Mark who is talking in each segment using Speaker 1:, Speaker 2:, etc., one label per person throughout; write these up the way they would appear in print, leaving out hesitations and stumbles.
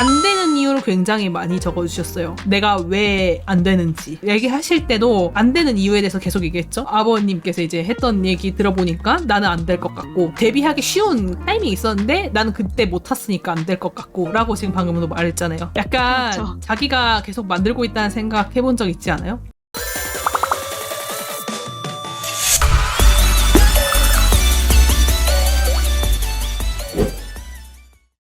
Speaker 1: 안 되는 이유를 굉장히 많이 적어주셨어요. 내가 왜 안 되는지 얘기하실 때도 안 되는 이유에 대해서 계속 얘기했죠. 아버님께서 이제 했던 얘기 들어보니까 나는 안 될 것 같고, 데뷔하기 쉬운 타이밍이 있었는데 나는 그때 못 탔으니까 안 될 것 같고 라고 지금 방금도 말했잖아요. 약간
Speaker 2: 그렇죠.
Speaker 1: 자기가 계속 만들고 있다는 생각 해본 적 있지 않아요?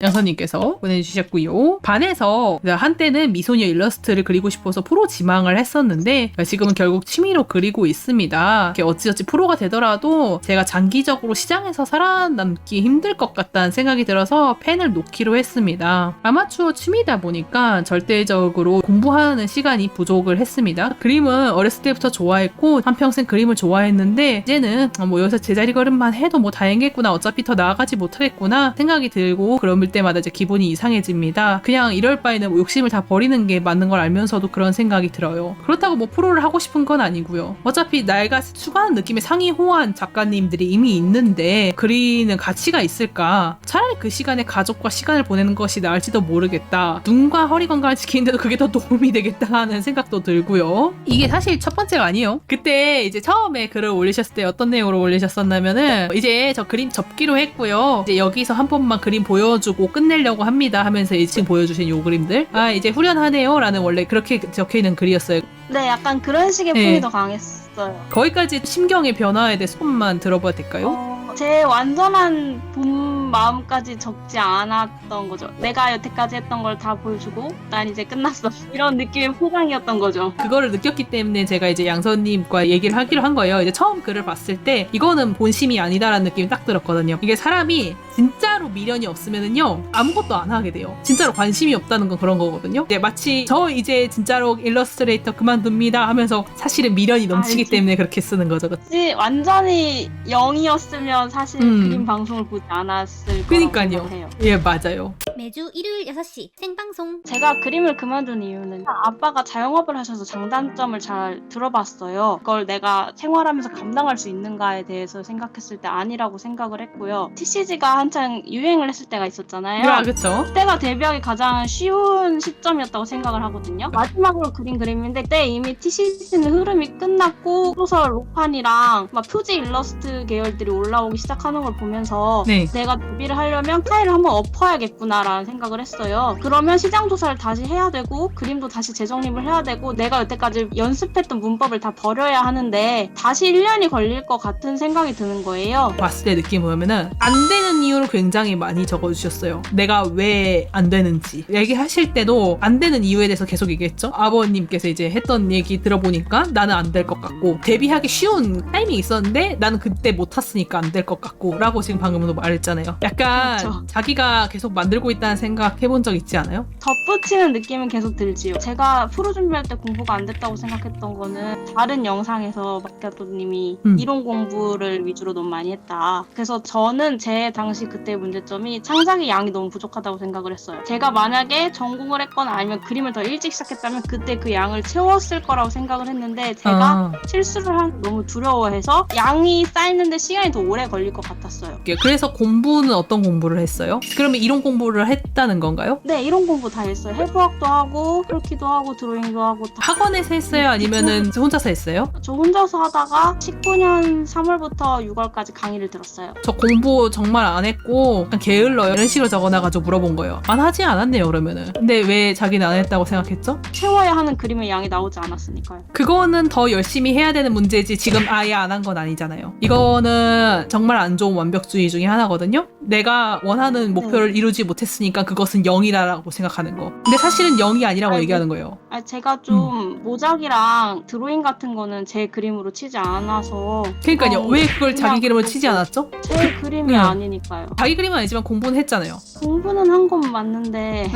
Speaker 1: 양선님께서 보내주셨고요. 반에서 한때는 미소녀 일러스트를 그리고 싶어서 프로 지망을 했었는데 지금은 결국 취미로 그리고 있습니다. 어찌어찌 프로가 되더라도 제가 장기적으로 시장에서 살아남기 힘들 것 같다는 생각이 들어서 펜을 놓기로 했습니다. 아마추어 취미다 보니까 절대적으로 공부하는 시간이 부족을 했습니다. 그림은 어렸을 때부터 좋아했고 한평생 그림을 좋아했는데 이제는 뭐 여기서 제자리 걸음만 해도 뭐 다행이겠구나, 어차피 더 나아가지 못하겠구나 생각이 들고 그럴 때마다 이제 기분이 이상해집니다. 그냥 이럴 바에는 뭐 욕심을 다 버리는 게 맞는 걸 알면서도 그런 생각이 들어요. 그렇다고 뭐 프로를 하고 싶은 건 아니고요. 어차피 내가 추구하는 느낌의 상위 호환 작가님들이 이미 있는데 그리는 가치가 있을까? 차라리 그 시간에 가족과 시간을 보내는 것이 나을지도 모르겠다. 눈과 허리 건강을 지키는데도 그게 더 도움이 되겠다 하는 생각도 들고요. 이게 사실 첫 번째가 아니에요. 그때 이제 처음에 글을 올리셨을 때 어떤 내용으로 올리셨었냐면은 이제 저 그림 접기로 했고요. 이제 여기서 한 번만 그림 보여주고 끝내려고 합니다 하면서 지금 보여주신 요 그림들, 아 이제 후련하네요 라는 원래 그렇게 적혀있는 글이었어요.
Speaker 2: 네, 약간 그런 식의
Speaker 1: 네.
Speaker 2: 폰이 더 강했어요.
Speaker 1: 거기까지 심경의 변화에 대해서 조금만 들어봐도 될까요?
Speaker 2: 제 완전한 본 마음까지 적지 않았던 거죠. 내가 여태까지 했던 걸 다 보여주고 난 이제 끝났어, 이런 느낌의 포장이었던 거죠.
Speaker 1: 그거를 느꼈기 때문에 제가 이제 양선님과 얘기를 하기로 한 거예요. 이제 처음 글을 봤을 때 이거는 본심이 아니다라는 느낌이 딱 들었거든요. 이게 사람이 진짜로 미련이 없으면은요 아무것도 안 하게 돼요. 진짜로 관심이 없다는 건 그런 거거든요. 마치 저 이제 진짜로 일러스트레이터 그만둡니다 하면서 사실은 미련이 넘치기
Speaker 2: 알지.
Speaker 1: 때문에 그렇게 쓰는 거죠.
Speaker 2: 완전히 0이었으면 사실 그림 방송을 보지 않았을 거라고
Speaker 1: 그러니까요.
Speaker 2: 생각해요.
Speaker 1: 예, 맞아요.
Speaker 3: 매주 일요일 6시 생방송.
Speaker 2: 제가 그림을 그만둔 이유는 아빠가 자영업을 하셔서 장단점을 잘 들어봤어요. 그걸 내가 생활하면서 감당할 수 있는가에 대해서 생각했을 때 아니라고 생각을 했고요. TCG가 한창 유행을 했을 때가 있었잖아요.
Speaker 1: 아, 그쵸.
Speaker 2: 그때가 데뷔하기 가장 쉬운 시점이었다고 생각을 하거든요. 마지막으로 그린 그림인데 그때 이미 TCG는 흐름이 끝났고 소설 로판이랑 막 표지 일러스트 계열들이 올라오기 시작하는 걸 보면서
Speaker 1: 네.
Speaker 2: 내가 데뷔를 하려면 스타일을 한번 엎어야겠구나라는 생각을 했어요. 그러면 시장 조사를 다시 해야 되고 그림도 다시 재정립을 해야 되고 내가 여태까지 연습했던 문법을 다 버려야 하는데 다시 1년이 걸릴 것 같은 생각이 드는 거예요.
Speaker 1: 봤을 때 느낌 보면은 안 되는 이유를 굉장히 많이 적어주셨어요. 내가 왜 안 되는지 얘기하실 때도 안 되는 이유에 대해서 계속 얘기했죠. 아버님께서 이제 했던 얘기 들어보니까 나는 안 될 것 같고, 데뷔하기 쉬운 타이밍이 있었는데 나는 그때 못 탔으니까 안 될 것 같고 라고 지금 방금도 말했잖아요. 약간
Speaker 2: 그렇죠.
Speaker 1: 자기가 계속 만들고 있다는 생각 해본 적 있지 않아요?
Speaker 2: 덧붙이는 느낌은 계속 들지요. 제가 프로 준비할 때 공부가 안 됐다고 생각했던 거는 다른 영상에서 박가도님이 이론 공부를 위주로 너무 많이 했다. 그래서 저는 제 당시 그때 문제점이 창작의 양이 너무 부족하다고 생각을 했어요. 제가 만약에 전공을 했거나 아니면 그림을 더 일찍 시작했다면 그때 그 양을 채웠을 거라고 생각을 했는데 제가 실수를 하기 너무 두려워해서 양이 쌓이는데 시간이 더 오래 걸릴 것 같았어요.
Speaker 1: 그래서 공부는 어떤 공부를 했어요? 그러면 이론 공부를 했다는 건가요?
Speaker 2: 네, 이론 공부 다 했어요. 해부학도 하고 폴키도 하고 드로잉도 하고 다.
Speaker 1: 학원에서 했어요? 아니면은 혼자서 했어요?
Speaker 2: 저 혼자서 하다가 19년 3월부터 6월까지 강의를 들었어요.
Speaker 1: 저 공부 정말 안 했고 그냥 게을러요 이런 식으로 적어놔가지고 물어본 거예요. 안 하지 않았네요 그러면은. 근데 왜 자기는 안 했다고 생각했죠?
Speaker 2: 채워야 하는 그림의 양이 나오지 않았으니까요.
Speaker 1: 그거는 더 열심히 해야 되는 문제지 지금 아예 안 한 건 아니잖아요. 이거는 정말 안 좋은 완벽주의 중에 하나거든요. 내가 원하는 목표를 이루지 못했으니까 그것은 0이라고 생각하는 거. 근데 사실은 0이 아니라고 얘기하는 거예요.
Speaker 2: 제가 좀 모작이랑 드로잉 같은 거는 제 그림으로 치지 않아서.
Speaker 1: 그러니까요. 왜 그걸 자기
Speaker 2: 그냥
Speaker 1: 그림으로 치지 않았죠?
Speaker 2: 제 그림이 아니니까요.
Speaker 1: 자기 그림은 아니지만 공부는 했잖아요.
Speaker 2: 공부는 한 건 맞는데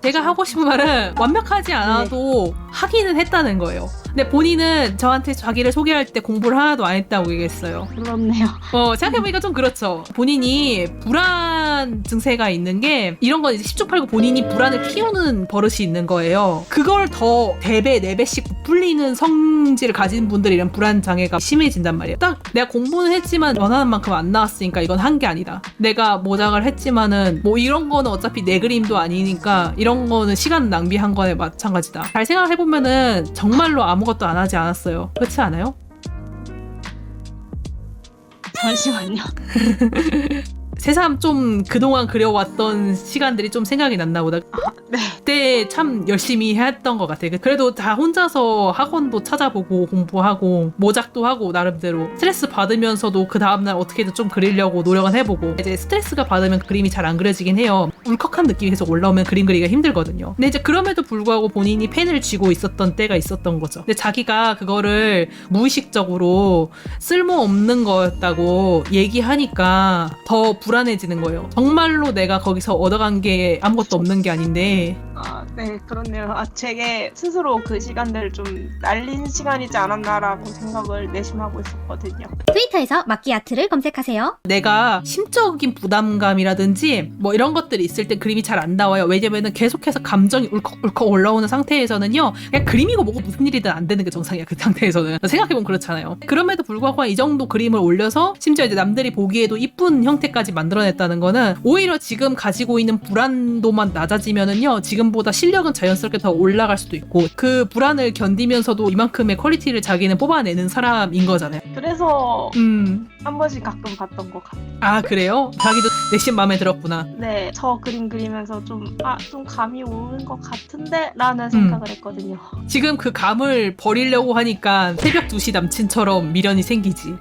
Speaker 1: 제가 하고 싶은 말은 완벽하지 않아도 하기는 했다는 거예요. 근데 본인은 저한테 자기를 소개할 때 공부를 하나도 안 했다고 얘기했어요.
Speaker 2: 그렇네요.
Speaker 1: 생각해보니까 좀 그렇죠. 본인이 불안 증세가 있는 게 이런 건 이제 10중 8구 본인이 불안을 키우는 버릇이 있는 거예요. 그걸 더 3배, 4배씩 부풀리는 성질을 가진 분들이 란 불안 장애가 심해진단 말이에요. 딱 내가 공부는 했지만 원하는 만큼 안 나왔으니까 이건 한 게 아니다. 내가 모작을 했지만은 뭐 이런 거는 어차피 내 그림도 아니니까 이런 거는 시간 낭비한 거에 마찬가지다. 잘 생각해보면은 정말로 아무것도 안 하지 않았어요. 그렇지 않아요?
Speaker 2: 잠시만요.
Speaker 1: 새삼 좀 그동안 그려왔던 시간들이 좀 생각이 났나 보다.
Speaker 2: 네.
Speaker 1: 그때 참 열심히 했던 것 같아요. 그래도 다 혼자서 학원도 찾아보고 공부하고 모작도 하고 나름대로 스트레스 받으면서도 그 다음날 어떻게든 좀 그리려고 노력은 해보고 이제 스트레스가 받으면 그림이 잘 안 그려지긴 해요. 울컥한 느낌이 계속 올라오면 그림 그리기가 힘들거든요. 근데 이제 그럼에도 불구하고 본인이 펜을 쥐고 있었던 때가 있었던 거죠. 근데 자기가 그거를 무의식적으로 쓸모없는 거였다고 얘기하니까 더 불안해지는 거예요. 정말로 내가 거기서 얻어간 게 아무것도 없는 게 아닌데.
Speaker 2: 네, 그렇네요. 제게 스스로 그 시간들을 좀 날린 시간이지 않았나라고 생각을 내심하고 있었거든요.
Speaker 3: 트위터에서 마끼아트를 검색하세요.
Speaker 1: 내가 심적인 부담감이라든지 뭐 이런 것들이 있을 때 그림이 잘 안 나와요. 왜냐면은 계속해서 감정이 울컥울컥 올라오는 상태에서는요. 그냥 그림이고 뭐고 무슨 일이든 안 되는 게 정상이야. 그 상태에서는. 생각해보면 그렇잖아요. 그럼에도 불구하고 이 정도 그림을 올려서 심지어 이제 남들이 보기에도 이쁜 형태까지 만들어냈다는 거는 오히려 지금 가지고 있는 불안도만 낮아지면은요. 지금보다 실력은 자연스럽게 더 올라갈 수도 있고 그 불안을 견디면서도 이만큼의 퀄리티를 자기는 뽑아내는 사람인 거잖아요.
Speaker 2: 그래서 한 번씩 가끔 봤던 것 같아요.
Speaker 1: 아 그래요? 자기도 내심 마음에 들었구나.
Speaker 2: 네, 저 그림 그리면서 좀 감이 오는 것 같은데? 라는 생각을 했거든요.
Speaker 1: 지금 그 감을 버리려고 하니까 새벽 2시 남친처럼 미련이 생기지.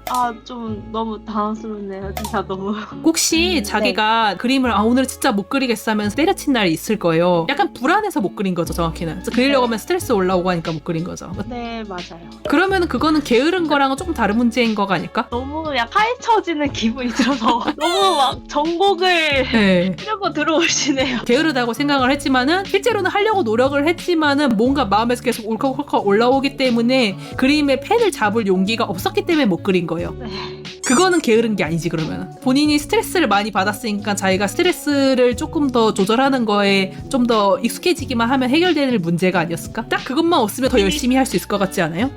Speaker 2: 좀 너무 당황스럽네요. 진짜 너무.
Speaker 1: 혹시 자기가 그림을 오늘 진짜 못 그리겠어 하면서 때려친 날이 있을 거예요. 약간 불안해서 못 그린 거죠, 정확히는. 그래서 그리려고 하면 스트레스 올라오고 하니까 못 그린 거죠.
Speaker 2: 네, 맞아요.
Speaker 1: 그러면 그거는 게으른 거랑은 조금 다른 문제인 거가 아닐까?
Speaker 2: 너무 약간 파헤쳐지는 기분이 들어서 너무 막 전곡을
Speaker 1: 네.
Speaker 2: 하려고 들어오시네요.
Speaker 1: 게으르다고 생각을 했지만은 실제로는 하려고 노력을 했지만은 뭔가 마음에서 계속 울컥울컥 올라오기 때문에 그림에 펜을 잡을 용기가 없었기 때문에 못 그린 거예요.
Speaker 2: 네.
Speaker 1: 그거는 게으른 게 아니지 그러면. 본인이 스트레스를 많이 받았으니까 자기가 스트레스를 조금 더 조절하는 거에 좀 더 익숙해지기만 하면 해결될 문제가 아니었을까? 딱 그것만 없으면 더 열심히 할 수 있을 것 같지 않아요?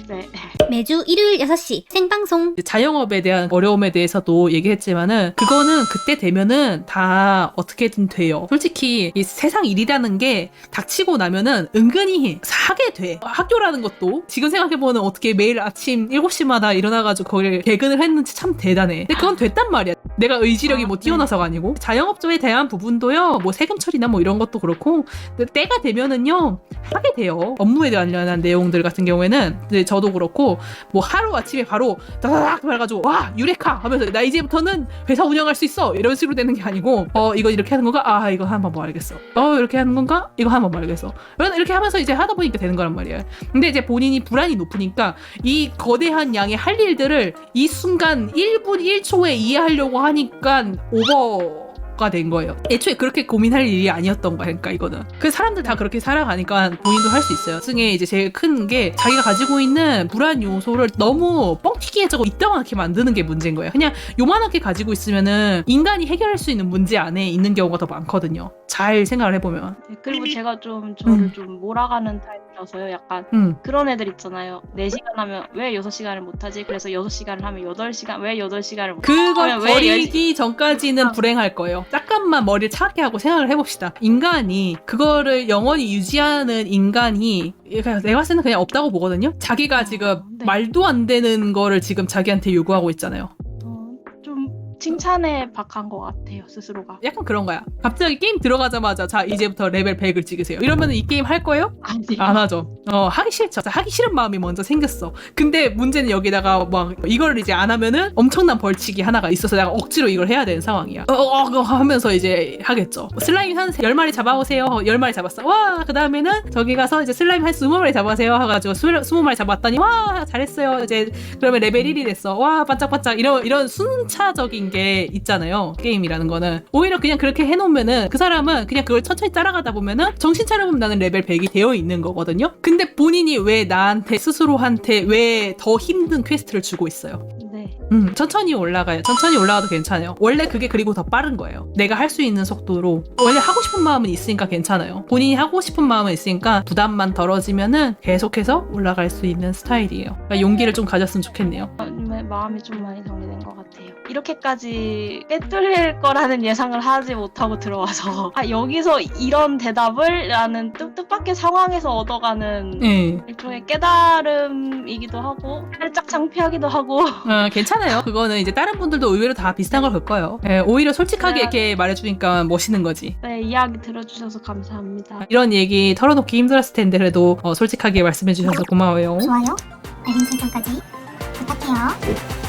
Speaker 2: 네.
Speaker 3: 매주 일요일 6시 생방송.
Speaker 1: 자영업에 대한 어려움에 대해서도 얘기했지만은 그거는 그때 되면은 다 어떻게든 돼요. 솔직히 이 세상 일이라는 게 닥치고 나면은 은근히 사게 돼. 학교라는 것도 지금 생각해보면 어떻게 매일 아침 7시마다 일어나가지고 거기를 개근을 했는지 참 대단해. 근데 그건 됐단 말이야. 내가 의지력이 뭐 뛰어나서가 아니고. 자영업자에 대한 부분도요. 뭐 세금 처리나 뭐 이런 것도 그렇고 때가 되면은요 하게 돼요. 업무에 관련한 내용들 같은 경우에는 이제 저도 그렇고 뭐 하루 아침에 바로 다다닥 말해가지고 와 유레카 하면서 나 이제부터는 회사 운영할 수 있어 이런 식으로 되는 게 아니고 이거 이렇게 하는 건가? 이거 한번 뭐 알겠어. 이렇게 하는 건가? 이거 한번 뭐 알겠어. 이렇게 하면서 이제 하다 보니까 되는 거란 말이에요. 근데 이제 본인이 불안이 높으니까 이 거대한 양의 할 일들을 이 순간 1분 1초에 이해하려고 하니까 오버가 된 거예요. 애초에 그렇게 고민할 일이 아니었던 거야. 그러니까 이거는 그 사람들 다 그렇게 살아가니까 본인도 할 수 있어요. 승에 이제 제일 큰 게 자기가 가지고 있는 불안 요소를 너무 뻥튀기 해주고 이따만하게 만드는 게 문제인 거예요. 그냥 요만하게 가지고 있으면은 인간이 해결할 수 있는 문제 안에 있는 경우가 더 많거든요. 잘 생각을 해보면.
Speaker 2: 네, 그리고 제가 좀 저를 좀 몰아가는 타입이라서요. 약간 그런 애들 있잖아요. 4시간 하면 왜 6시간을 못하지? 그래서 6시간을 하면 8시간 왜 8시간을 못하지?
Speaker 1: 그걸 버리기 전까지는 불행할 거예요. 잠깐만 머리를 차갑게 하고 생각을 해봅시다. 인간이 그거를 영원히 유지하는 인간이 내가 봤을 때는 그냥 없다고 보거든요. 자기가 지금
Speaker 2: 네.
Speaker 1: 말도 안 되는 거를 지금 자기한테 요구하고 있잖아요.
Speaker 2: 좀 칭찬에 박한 것 같아요. 스스로가.
Speaker 1: 약간 그런 거야. 갑자기 게임 들어가자마자 자 이제부터 레벨 100을 찍으세요. 이러면 이 게임 할 거예요?
Speaker 2: 아니.
Speaker 1: 안 하죠. 하기 싫죠. 하기 싫은 마음이 먼저 생겼어. 근데 문제는 여기다가 막 이걸 이제 안 하면은 엄청난 벌칙이 하나가 있어서 내가 억지로 이걸 해야 되는 상황이야. 하면서 이제 하겠죠. 슬라임 한 10마리 잡아오세요. 10마리 잡았어. 와, 그 다음에는 저기 가서 이제 슬라임 한 20마리 잡아오세요. 해가지고 20마리 잡았더니 와, 잘했어요. 이제 그러면 레벨 1이 됐어. 와, 반짝반짝. 이런 순차적인 게 있잖아요. 게임이라는 거는. 오히려 그냥 그렇게 해놓으면은 그 사람은 그냥 그걸 천천히 따라가다 보면은 정신 차려보면 나는 레벨 100이 되어 있는 거거든요. 근데 본인이 왜 나한테 스스로한테 왜 더 힘든 퀘스트를 주고 있어요?
Speaker 2: 네.
Speaker 1: 천천히 올라가요. 천천히 올라가도 괜찮아요. 원래 그게 그리고 더 빠른 거예요. 내가 할 수 있는 속도로. 원래 하고 싶은 마음은 있으니까 괜찮아요. 본인이 하고 싶은 마음은 있으니까 부담만 덜어지면은 계속해서 올라갈 수 있는 스타일이에요. 그러니까 용기를 좀 가졌으면 좋겠네요.
Speaker 2: 마음이 좀 많이 정리된 것 같아요. 이렇게까지 꿰뚫릴 거라는 예상을 하지 못하고 들어와서 여기서 이런 대답을? 라는 뜻밖의 상황에서 얻어가는
Speaker 1: 네.
Speaker 2: 일종의 깨달음이기도 하고 살짝 창피하기도 하고
Speaker 1: 괜찮아요. 그거는 이제 다른 분들도 의외로 다 비슷한 걸 볼 거예요. 네, 오히려 솔직하게
Speaker 2: 네.
Speaker 1: 이렇게 말해주니까 멋있는 거지.
Speaker 2: 네, 이야기 들어주셔서 감사합니다.
Speaker 1: 이런 얘기 털어놓기 힘들었을 텐데 그래도 솔직하게 말씀해주셔서 고마워요.
Speaker 4: 좋아요, 알림 설정까지 부탁해요.